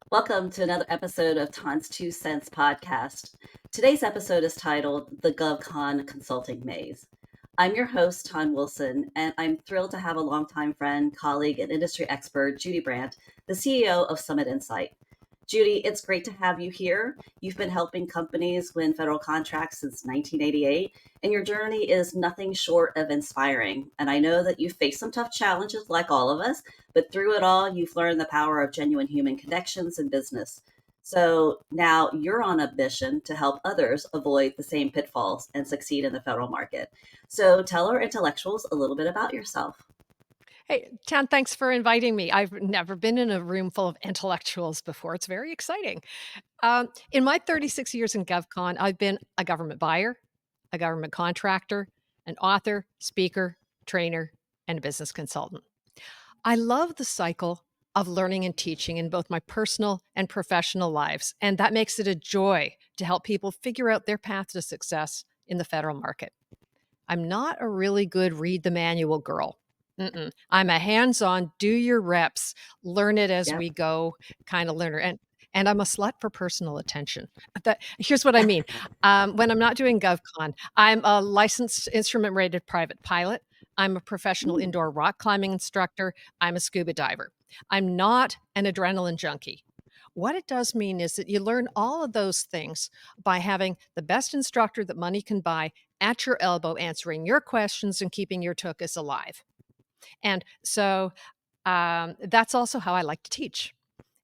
Welcome to another episode of Ton's Two Cents podcast. Today's episode is titled The GovCon Consulting Maze. I'm your host, Ton Wilson, and I'm thrilled to have a longtime friend, colleague, and industry expert, Judy Bradt, the CEO of Summit Insight. Judy, it's great to have you here. You've been helping companies win federal contracts since 1988, and your journey is nothing short of inspiring. And I know that you've faced some tough challenges like all of us, but through it all, you've learned the power of genuine human connections in business. So now you're on a mission to help others avoid the same pitfalls and succeed in the federal market. So tell our intellectuals a little bit about yourself. Hey, Tan, thanks for inviting me. I've never been in a room full of intellectuals before. It's very exciting. In my 36 years in GovCon, I've been a government buyer, a government contractor, an author, speaker, trainer, and a business consultant. I love the cycle of learning and teaching in both my personal and professional lives, and that makes it a joy to help people figure out their path to success in the federal market. I'm not a really good read the manual girl. I'm a hands-on, do your reps, learn it as Yep. we go kind of learner. And I'm a slut for personal attention. Here's what I mean. When I'm not doing GovCon, I'm a licensed instrument-rated private pilot. I'm a professional Mm, indoor rock climbing instructor. I'm a scuba diver. I'm not an adrenaline junkie. What it does mean is that you learn all of those things by having the best instructor that money can buy at your elbow, answering your questions and keeping your tuchus alive. And so that's also how I like to teach.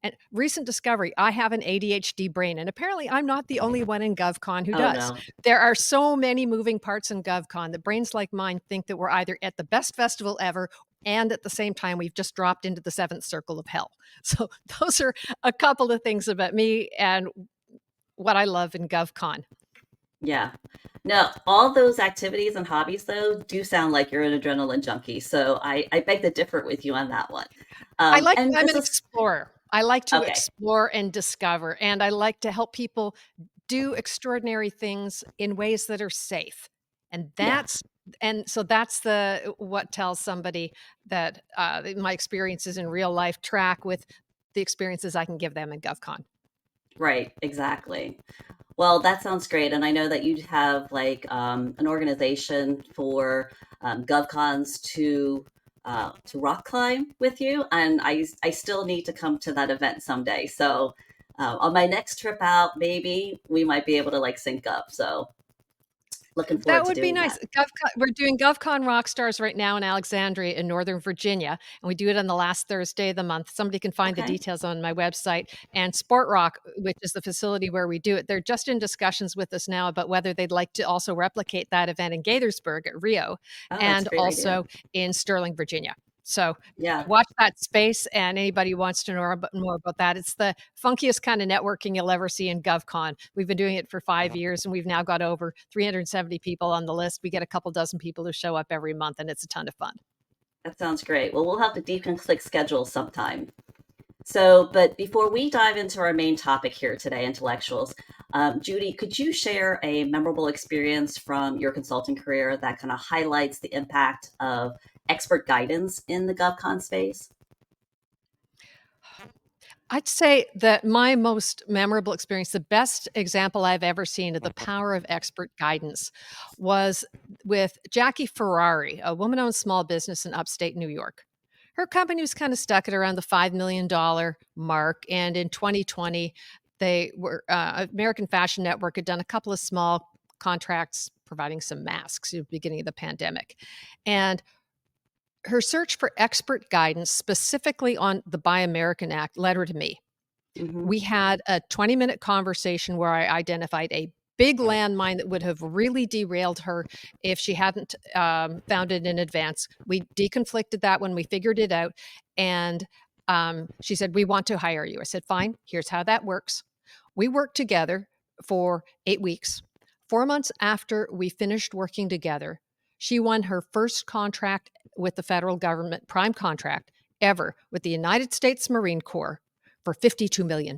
And recent discovery, I have an ADHD brain, and apparently I'm not the only one in GovCon who Oh, does. no. There are so many moving parts in GovCon that brains like mine think that we're either at the best festival ever and at the same time we've just dropped into the seventh circle of hell. So those are a couple of things about me and what I love in GovCon. Yeah. No, all those activities and hobbies, though, do sound like you're an adrenaline junkie. So I beg to differ with you on that one. And I'm this an is explorer. I like to okay. explore and discover, and I like to help people do extraordinary things in ways that are safe. And Yeah. that's the what tells somebody that my experiences in real life track with the experiences I can give them in GovCon. Right. Exactly. Well, that sounds great. And I know that you have like an organization for GovCons to rock climb with you, and I still need to come to that event someday. So on my next trip out, maybe we might be able to like sync up. So looking forward That to would be doing nice. that. We're doing GovCon Rockstars right now in Alexandria in Northern Virginia, and we do it on the last Thursday of the month. Somebody can find the Okay. details on my website. And Sport Rock, which is the facility where we do it, they're just in discussions with us now about whether they'd like to also replicate that event in Gaithersburg at Rio Oh, that's a and great idea. also in Sterling, Virginia. So Yeah. watch that space, and anybody who wants to know more about that. It's the funkiest kind of networking you'll ever see in GovCon. We've been doing it for 5 years, and we've now got over 370 people on the list. We get a couple dozen people who show up every month, and it's a ton of fun. That sounds great. Well, we'll have to deconflict schedules sometime. So, but before we dive into our main topic here today, intellectuals, Judy, could you share a memorable experience from your consulting career that kind of highlights the impact of expert guidance in the GovCon space? I'd say that my most memorable experience, the best example I've ever seen of the power of expert guidance was with Jackie Ferrari, a woman-owned small business in upstate New York. Her company was kind of stuck at around the $5 million mark, and in 2020, they were American Fashion Network had done a couple of small contracts providing some masks at the beginning of the pandemic. And her search for expert guidance, specifically on the Buy American Act, led her to me. Hmm. We had a 20-minute conversation where I identified a big landmine that would have really derailed her if she hadn't found it in advance. We deconflicted that when we figured it out. And she said, "We want to hire you." I said, "Fine, here's how that works." We worked together for 8 weeks. 4 months after we finished working together, she won her first contract with the federal government, prime contract ever, with the United States Marine Corps for $52 million.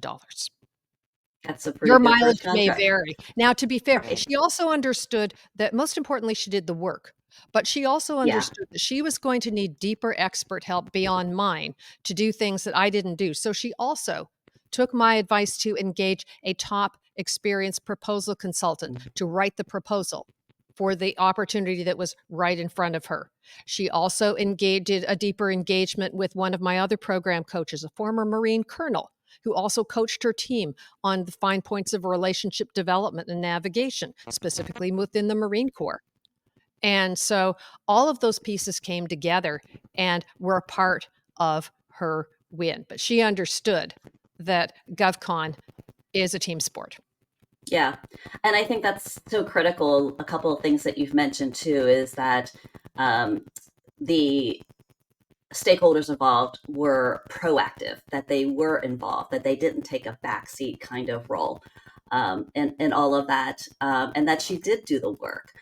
That's a pretty Your good first mileage may contract. vary. Now, to be fair, Right. she also understood that most importantly, she did the work, but she also Yeah. understood that she was going to need deeper expert help beyond mine to do things that I didn't do. So she also took my advice to engage a top experienced proposal consultant to write the proposal for the opportunity that was right in front of her. She also did a deeper engagement with one of my other program coaches, a former Marine colonel, who also coached her team on the fine points of relationship development and navigation, specifically within the Marine Corps. And so all of those pieces came together and were a part of her win. But she understood that GovCon is a team sport. Yeah. And I think that's so critical. A couple of things that you've mentioned too is that the stakeholders involved were proactive, that they were involved, that they didn't take a backseat kind of role and all of that, and that she did do the work.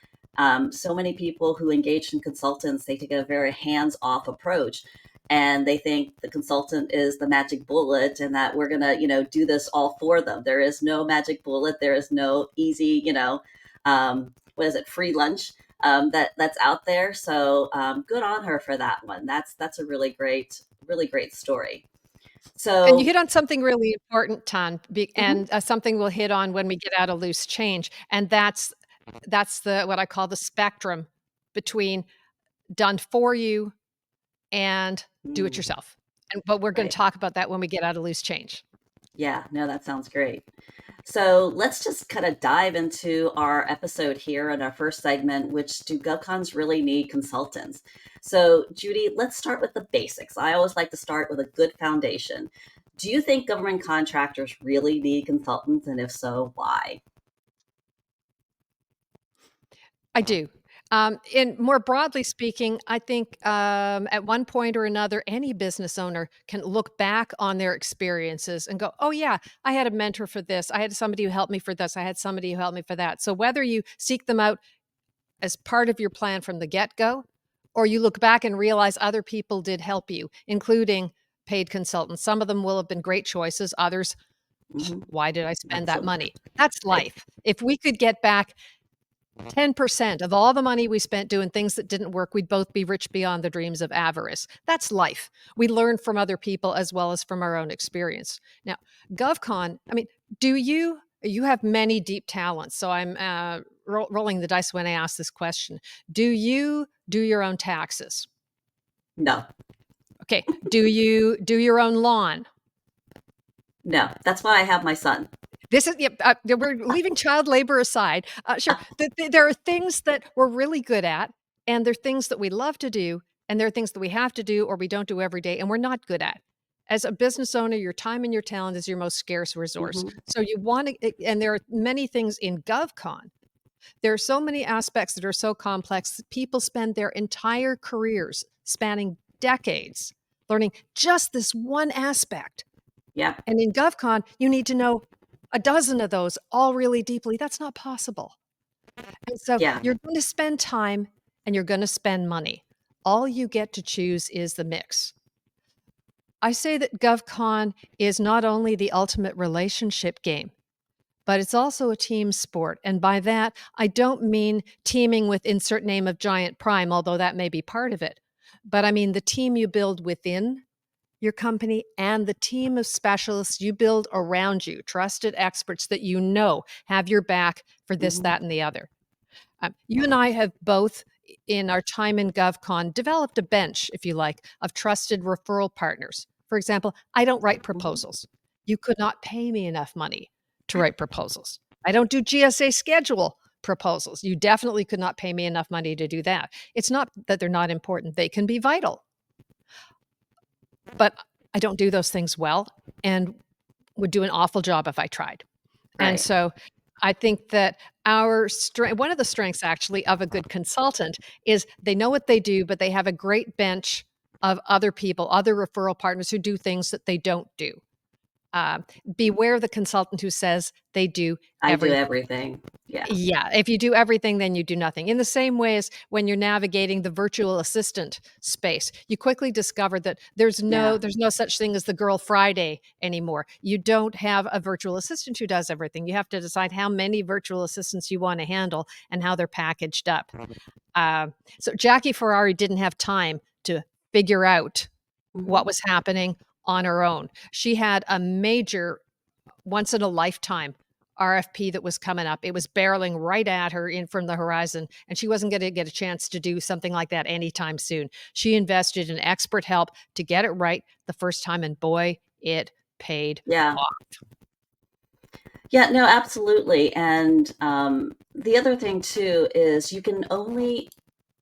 So many people who engage in consultants, they take a very hands-off approach, and they think the consultant is the magic bullet and that we're going to, do this all for them. There is no magic bullet. There is no easy, what is it, free lunch that's out there. So good on her for that one. That's a really great story. And you So hit on something really important, Tan, and something we'll hit on when we get out of loose change. And that's the what I call the spectrum between done for you and do it yourself. But we're going to talk about that when we get out of loose change. Yeah, no, that sounds great. So let's just kind of dive into our episode here in our first segment, which do GovCons really need consultants? So Judy, let's start with the basics. I always like to start with a good foundation. Do you think government contractors really need consultants? And if so, why? I do. And more broadly speaking, I think at one point or another, any business owner can look back on their experiences and go, oh, yeah, I had a mentor for this. I had somebody who helped me for this. I had somebody who helped me for that. So whether you seek them out as part of your plan from the get-go, or you look back and realize other people did help you, including paid consultants. Some of them will have been great choices. Others, why did I spend that money? That's life. If we could get back 10% of all the money we spent doing things that didn't work, we'd both be rich beyond the dreams of avarice. That's life. We learn from other people as well as from our own experience. Now, GovCon, I mean, you have many deep talents. So I'm rolling the dice when I ask this question. Do you do your own taxes? No. Okay. Do you do your own lawn? No. That's why I have my son. This is we're leaving child labor aside. Sure, there are things that we're really good at, and there are things that we love to do, and there are things that we have to do or we don't do every day, and we're not good at. As a business owner, your time and your talent is your most scarce resource. So you want to, and there are many things in GovCon. There are so many aspects that are so complex that people spend their entire careers, spanning decades, learning just this one aspect. Yeah. And in GovCon, you need to know a dozen of those all really deeply. That's not possible. And so you're going to spend time and you're going to spend money. All you get to choose is the mix. I say that GovCon is not only the ultimate relationship game, but it's also a team sport. And by that, I don't mean teaming with insert name of giant prime, although that may be part of it. But I mean the team you build within your company and the team of specialists you build around you, trusted experts that you know have your back for this, that, and the other. You and I have both, in our time in GovCon, developed a bench, if you like, of trusted referral partners. For example, I don't write proposals. You could not pay me enough money to write proposals. I don't do GSA schedule proposals. You definitely could not pay me enough money to do that. It's not that they're not important. They can be vital. But I don't do those things well and would do an awful job if I tried. Right. And so I think that one of the strengths actually of a good consultant is they know what they do, but they have a great bench of other people, other referral partners who do things that they don't do. Beware the consultant who says they do everything. I do everything. Yeah. Yeah. If you do everything, then you do nothing. In the same way as when you're navigating the virtual assistant space, you quickly discover that there's no such thing as the Girl Friday anymore. You don't have a virtual assistant who does everything. You have to decide how many virtual assistants you want to handle and how they're packaged up. So Jackie Ferrari didn't have time to figure out what was happening on her own. She had a major, once in a lifetime RFP that was coming up. It was barreling right at her in from the horizon, and she wasn't going to get a chance to do something like that anytime soon. She invested in expert help to get it right the first time, and boy, it paid Yeah. off. Yeah, no, absolutely. And the other thing too is you can only,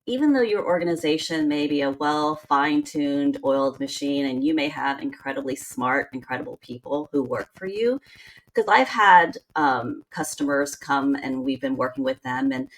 even though your organization may be a well fine-tuned, oiled machine, and you may have incredibly smart, incredible people who work for you, because I've had customers come and we've been working with them, and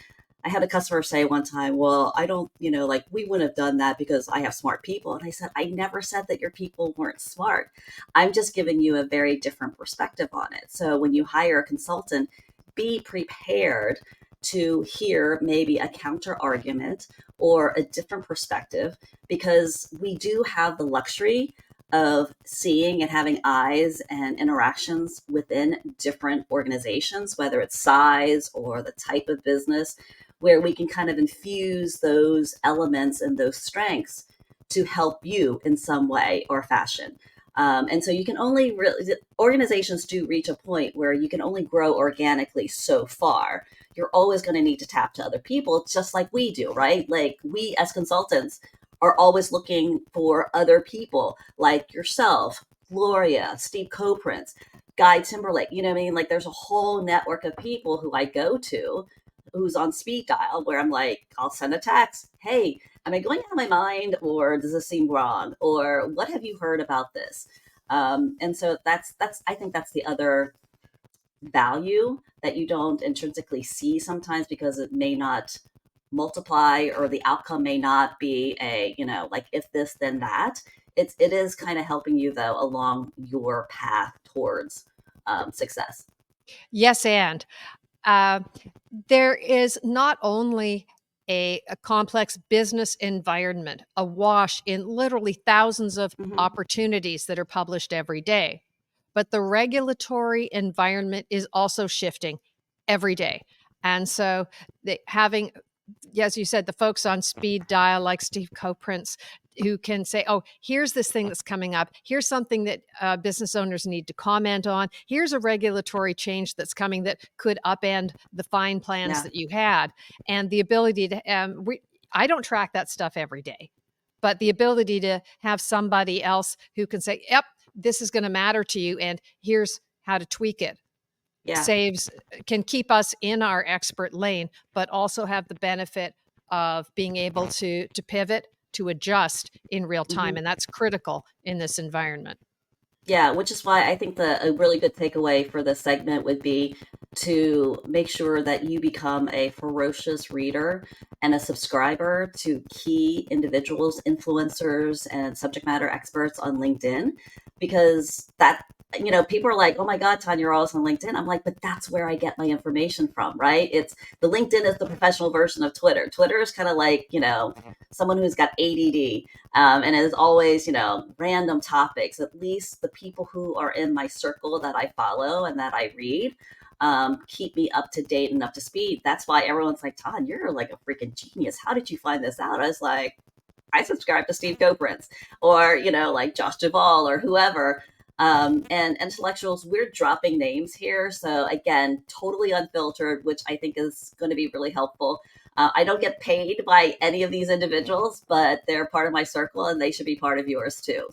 I had a customer say one time, well, I don't, like we wouldn't have done that because I have smart people. And I said, I never said that your people weren't smart. I'm just giving you a very different perspective on it. So when you hire a consultant, be prepared to hear maybe a counter argument or a different perspective, because we do have the luxury of seeing and having eyes and interactions within different organizations, whether it's size or the type of business, where we can kind of infuse those elements and those strengths to help you in some way or fashion. And so you can only really, organizations do reach a point where you can only grow organically so far. You're always going to need to tap to other people, just like we do, right? Like we as consultants are always looking for other people like yourself, Gloria, Steve Coprince, Guy Timberlake. You know what I mean? Like there's a whole network of people who I go to who's on speed dial where I'm like, I'll send a text. Hey, am I going out of my mind, or does this seem wrong? Or what have you heard about this? And so that's I think that's the other value that you don't intrinsically see sometimes, because it may not multiply, or the outcome may not be a, like if this then that. It is kind of helping you though along your path towards success. Yes, and uh, there is not only a complex business environment awash in literally thousands of Hmm. opportunities that are published every day, but the regulatory environment is also shifting every day. And so having, as you said, the folks on speed dial like Steve Coprince, who can say, oh, here's this thing that's coming up. Here's something that business owners need to comment on. Here's a regulatory change that's coming that could upend the fine plans Yeah. that you had. And the ability to, I don't track that stuff every day, but the ability to have somebody else who can say, yep, this is going to matter to you, and here's how to tweak it, Yeah. saves, can keep us in our expert lane, but also have the benefit of being able to pivot, to adjust in real time, Hmm. and that's critical in this environment. Yeah, which is why I think a really good takeaway for this segment would be to make sure that you become a ferocious reader and a subscriber to key individuals, influencers, and subject matter experts on LinkedIn, because that, people are like, oh my God, Tanya, you're always on LinkedIn. I'm like, but that's where I get my information from, right? It's the LinkedIn is the professional version of Twitter. Twitter is kind of like, someone who's got ADD, and it is always, random topics. At least the people who are in my circle that I follow and that I read keep me up to date and up to speed. That's why everyone's like, Todd, you're like a freaking genius. How did you find this out? I was like, I subscribe to Steve Coprince, or, like Josh Duvall or whoever. And intellectuals, we're dropping names here. So again, totally unfiltered, which I think is going to be really helpful. I don't get paid by any of these individuals, but they're part of my circle and they should be part of yours too.